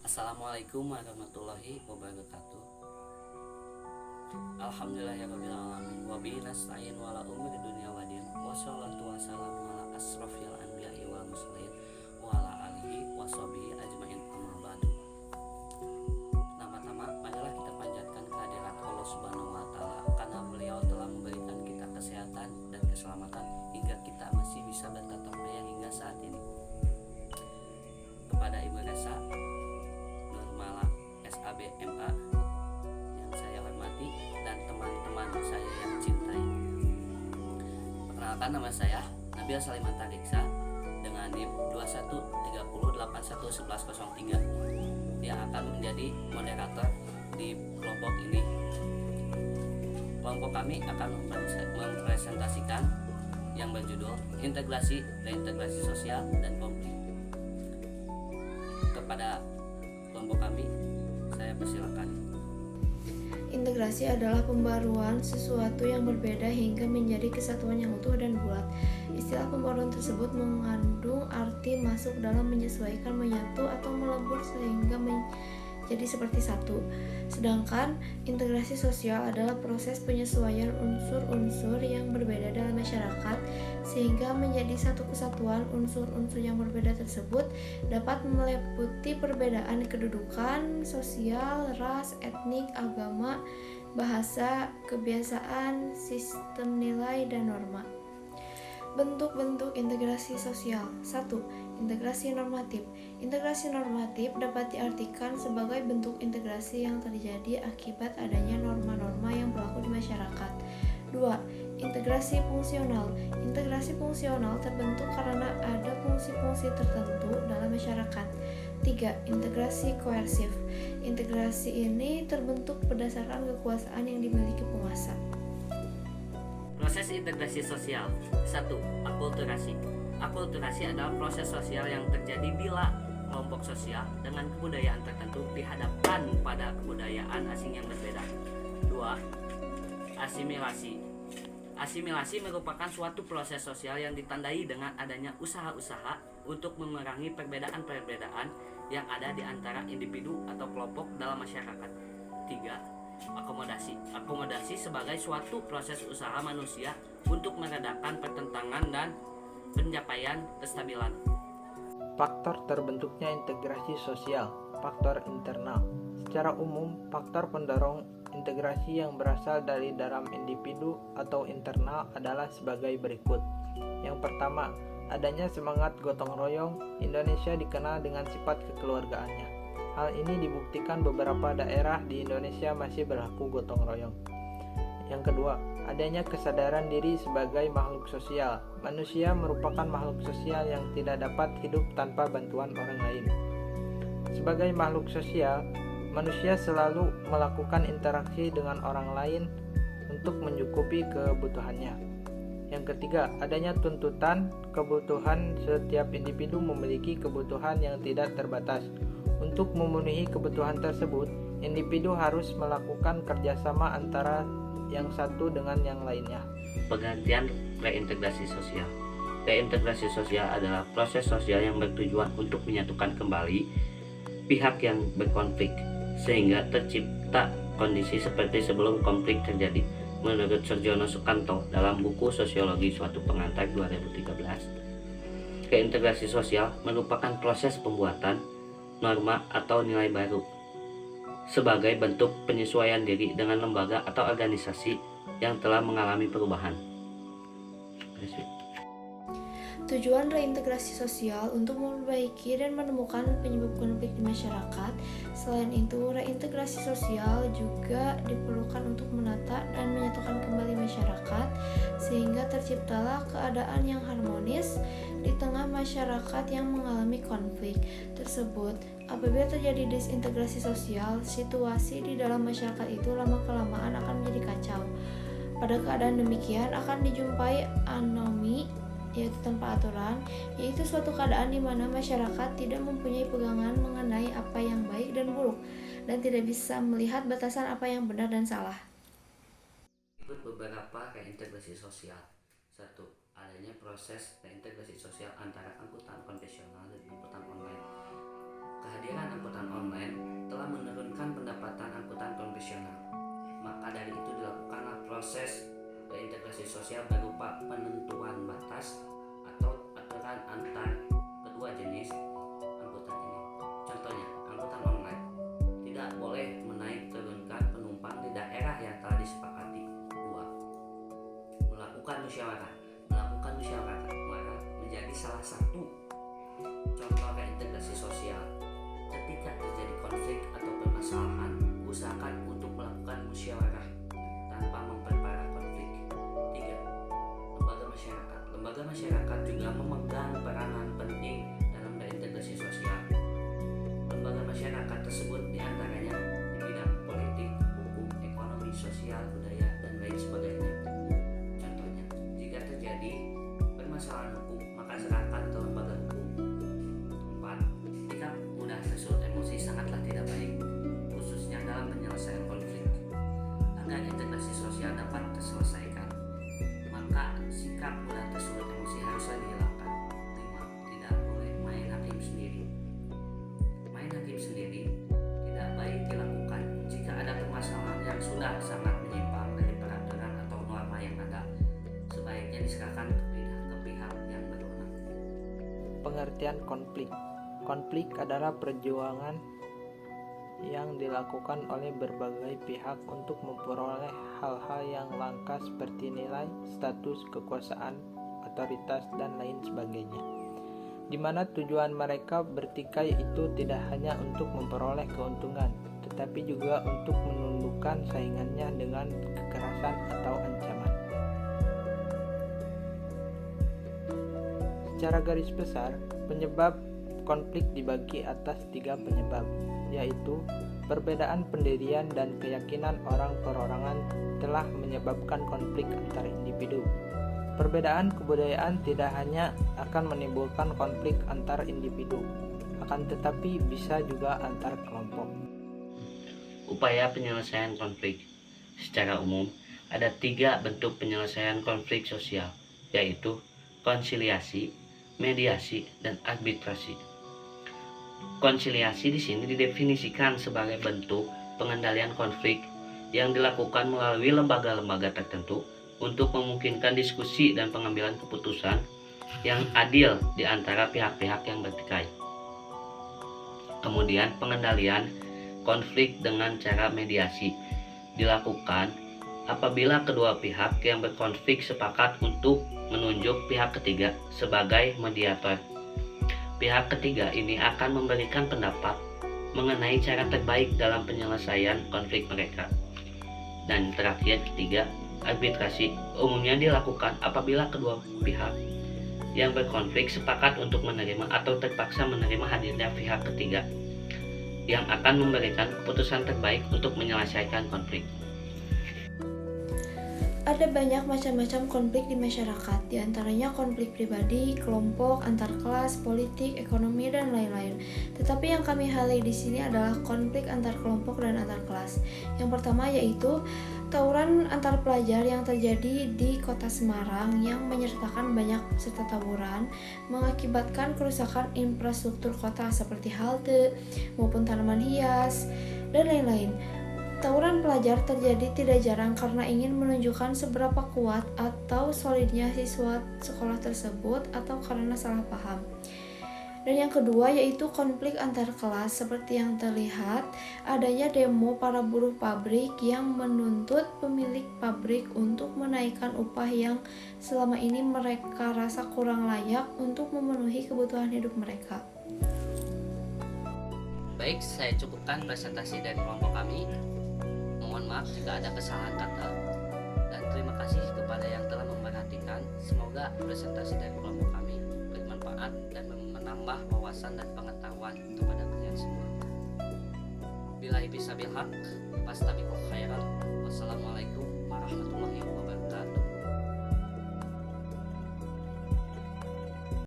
Assalamualaikum warahmatullahi wabarakatuh. Alhamdulillahirabbil alamin wa bihi nasta'in wa la umuri dunya wa din. Wassalatu wassalamu ala asrofil anbiya'i wal mursalin wa ala alihi washabihi ajmain amma ba'du. Pertama-tama marilah kita panjatkan kehadirat Allah Subhanahu wa taala karena beliau telah memberikan kita kesehatan dan keselamatan hingga kita masih bisa bertatap muka hingga saat ini. Kepada Ibu Resa Nurmala SAB MA yang saya hormati dan teman-teman saya yang cintai. Perkenalkan, nama saya Nabil Salimata Riksa dengan NIM 2130811103 yang akan menjadi moderator di kelompok ini. Kelompok kami akan mempresentasikan yang berjudul Integrasi, Reintegrasi Sosial dan Konflik. Kepada kelompok kami, saya persilakan. Integrasi adalah pembaruan sesuatu yang berbeda hingga menjadi kesatuan yang utuh dan bulat. Istilah pembaruan tersebut mengandung arti masuk dalam, menyesuaikan, menyatu, atau melebur sehingga menjadi seperti satu. Sedangkan integrasi sosial adalah proses penyesuaian unsur-unsur yang berbeda dalam masyarakat sehingga menjadi satu kesatuan. Unsur-unsur yang berbeda tersebut dapat meliputi perbedaan kedudukan sosial, ras, etnik, agama, bahasa, kebiasaan, sistem nilai, dan norma. Bentuk-bentuk integrasi sosial. 1. Integrasi normatif. Integrasi normatif dapat diartikan sebagai bentuk integrasi yang terjadi akibat adanya norma-norma yang berlaku di masyarakat. 2. Integrasi fungsional. Integrasi fungsional terbentuk karena ada fungsi-fungsi tertentu dalam masyarakat. 3. Integrasi koersif. Integrasi ini terbentuk berdasarkan kekuasaan yang dimiliki penguasa. Proses integrasi sosial. 1. Akulturasi. Akulturasi adalah proses sosial yang terjadi bila kelompok sosial dengan kebudayaan tertentu dihadapkan pada kebudayaan asing yang berbeda. 2. Asimilasi. Asimilasi merupakan suatu proses sosial yang ditandai dengan adanya usaha-usaha untuk mengurangi perbedaan-perbedaan yang ada di antara individu atau kelompok dalam masyarakat. 3. Akomodasi. Akomodasi sebagai suatu proses usaha manusia untuk meredakan pertentangan dan pencapaian kestabilan. Faktor terbentuknya integrasi sosial. Faktor internal. Secara umum, faktor pendorong integrasi yang berasal dari dalam individu atau internal adalah sebagai berikut. Yang pertama, adanya semangat gotong royong. Indonesia dikenal dengan sifat kekeluargaannya. Hal ini dibuktikan beberapa daerah di Indonesia masih berlaku gotong royong. Yang kedua, adanya kesadaran diri sebagai makhluk sosial. Manusia merupakan makhluk sosial yang tidak dapat hidup tanpa bantuan orang lain. Sebagai makhluk sosial, manusia selalu melakukan interaksi dengan orang lain untuk mencukupi kebutuhannya. Yang ketiga, adanya tuntutan kebutuhan. Setiap individu memiliki kebutuhan yang tidak terbatas. Untuk memenuhi kebutuhan tersebut, individu harus melakukan kerjasama antara yang satu dengan yang lainnya. Pengertian reintegrasi sosial. Reintegrasi sosial adalah proses sosial yang bertujuan untuk menyatukan kembali pihak yang berkonflik sehingga tercipta kondisi seperti sebelum konflik terjadi. Menurut Surjono Sukanto dalam buku Sosiologi Suatu Pengantar 2013, reintegrasi sosial merupakan proses pembuatan norma atau nilai baru sebagai bentuk penyesuaian diri dengan lembaga atau organisasi yang telah mengalami perubahan. Tujuan reintegrasi sosial untuk memperbaiki dan menemukan penyebab konflik di masyarakat. Selain itu, reintegrasi sosial juga diperlukan untuk menata dan menyatukan kembali masyarakat sehingga terciptalah keadaan yang harmonis di tengah masyarakat yang mengalami konflik tersebut. Apabila terjadi disintegrasi sosial, situasi di dalam masyarakat itu lama-kelamaan akan menjadi kacau. Pada keadaan demikian akan dijumpai anomi, yaitu tanpa aturan, yaitu suatu keadaan di mana masyarakat tidak mempunyai pegangan mengenai apa yang baik dan buruk, dan tidak bisa melihat batasan apa yang benar dan salah. Berikut beberapa reintegrasi sosial. 1. Adanya proses reintegrasi sosial antara angkutan konvensional dan angkutan online. Kehadiran angkutan online Proses reintegrasi sosial berupa penentuan batas atau aturan antar kedua jenis angkutan ini. Contohnya, angkutan online tidak boleh menaik turunkan penumpang di daerah yang telah disepakati. 2. Melakukan musyawarah menjadi salah satu contoh reintegrasi sosial. Ketika terjadi konflik atau permasalahan, usahakan untuk melakukan musyawarah tanpa memperparah konflik. 3. Lembaga masyarakat juga memegang peranan penting dalam reintegrasi sosial. Lembaga masyarakat tersebut diantaranya di bidang politik, hukum, ekonomi, sosial, budaya, dan lain sebagainya. Contohnya, jika terjadi permasalahan hukum, maka serahkan ke lembaga hukum. 4. Sikap mudah tersulut emosi sangatlah tidak baik, khususnya dalam penyelesaian konflik. Agar integrasi sosial dapat terselesaikan, maka sikap mudah tersulut emosi haruslah dihilangkan. 5. Tidak boleh main hakim sendiri. Main hakim sendiri tidak baik dilakukan jika ada permasalahan yang sudah sangat menyimpang dari peraturan atau norma yang ada. Sebaiknya diserahkan ke pihak yang berwenang. Pengertian konflik. Konflik adalah perjuangan yang dilakukan oleh berbagai pihak untuk memperoleh hal-hal yang langka seperti nilai, status, kekuasaan, otoritas, dan lain sebagainya. Di mana tujuan mereka bertikai itu tidak hanya untuk memperoleh keuntungan, tetapi juga untuk menundukkan saingannya dengan kekerasan atau ancaman. Secara garis besar, penyebab konflik dibagi atas 3 penyebab, yaitu perbedaan pendirian dan keyakinan orang perorangan telah menyebabkan konflik antar individu. Perbedaan kebudayaan tidak hanya akan menimbulkan konflik antar individu, akan tetapi bisa juga antar kelompok. Upaya penyelesaian konflik. Secara umum, ada 3 bentuk penyelesaian konflik sosial, yaitu konsiliasi, mediasi, dan arbitrasi. Konsiliasi di sini didefinisikan sebagai bentuk pengendalian konflik yang dilakukan melalui lembaga-lembaga tertentu untuk memungkinkan diskusi dan pengambilan keputusan yang adil di antara pihak-pihak yang bertikai. Kemudian pengendalian konflik dengan cara mediasi dilakukan apabila kedua pihak yang berkonflik sepakat untuk menunjuk pihak ketiga sebagai mediator. Pihak ketiga ini akan memberikan pendapat mengenai cara terbaik dalam penyelesaian konflik mereka. Dan terakhir, ketiga, arbitrasi umumnya dilakukan apabila kedua pihak yang berkonflik sepakat untuk menerima atau terpaksa menerima hadirnya pihak ketiga yang akan memberikan keputusan terbaik untuk menyelesaikan konflik. Ada banyak macam-macam konflik di masyarakat, diantaranya konflik pribadi, kelompok, antar kelas, politik, ekonomi, dan lain-lain. Tetapi yang kami highlight di sini adalah konflik antar kelompok dan antar kelas. Yang pertama yaitu tawuran antar pelajar yang terjadi di Kota Semarang yang menyertakan banyak peserta tawuran, mengakibatkan kerusakan infrastruktur kota seperti halte maupun tanaman hias dan lain-lain. Tawuran pelajar terjadi tidak jarang karena ingin menunjukkan seberapa kuat atau solidnya siswa sekolah tersebut atau karena salah paham. Dan yang kedua yaitu konflik antar kelas seperti yang terlihat adanya demo para buruh pabrik yang menuntut pemilik pabrik untuk menaikkan upah yang selama ini mereka rasa kurang layak untuk memenuhi kebutuhan hidup mereka. Baik, saya cukupkan presentasi dari kelompok kami. Mohon maaf jika ada kesalahan kata, dan terima kasih kepada yang telah memperhatikan. Semoga presentasi dari kelompok kami bermanfaat dan menambah wawasan dan pengetahuan kepada kalian semua. Billahi bisabil haq, fastabiqul khairat. Wassalamualaikum warahmatullahi wabarakatuh.